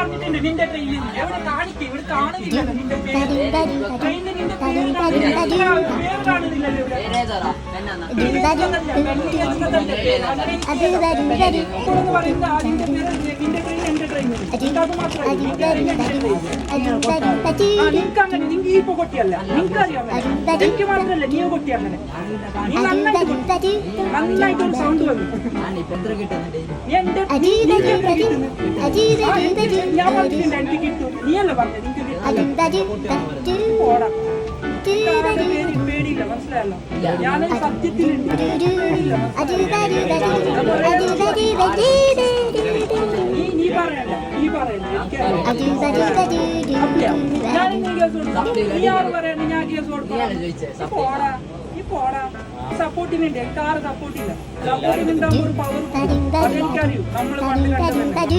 പറഞ്ഞിട്ടുണ്ട് നിന്റെ ട്രെയിനിൽ എവിടെ കാണിക്കും, ഇവിടെ കാണുന്നില്ലല്ലോ നിന്റെ പേര്. ട്രെയിനിൽ നിന്റെ പേര് കാണുന്നില്ലല്ലോ ഇവിടെ. നിനക്കങ്ങനെ നിങ്ങ ഇപ്പൊ കൊട്ടിയല്ല, നിനക്കറിയാം എനിക്ക് മാത്രല്ല നീ കൊട്ടി അങ്ങനെ. നീ നന്നായിട്ടൊരു സൗണ്ട് വന്നു. ഞാൻ പറഞ്ഞിട്ടുണ്ട് എനിക്ക് കിട്ടും, നീയല്ല പറഞ്ഞത് നിനക്ക് പോടാ. പേടിയില്ല, മനസ്സിലായല്ലോ. ഞാനൊരു സത്യത്തിലുണ്ട്, പേടിയില്ല. നീ പറയണ്ട, നീ പറയണ്ട, ഞാൻ കേസ് കൊടുക്കാം. നീ ആറ് പറയണ്ട, ഞാൻ കേസ് കൊടുക്കാം. പോടാ, നീ പോടാ. സപ്പോർട്ടിനുണ്ട്, കാറ് സപ്പോർട്ടില്ല. സപ്പോർട്ടിനുണ്ടാകുമ്പോൾ ഒരു പവർ അതെനിക്കറിയൂ. നമ്മൾ പണ്ട് കണ്ടത്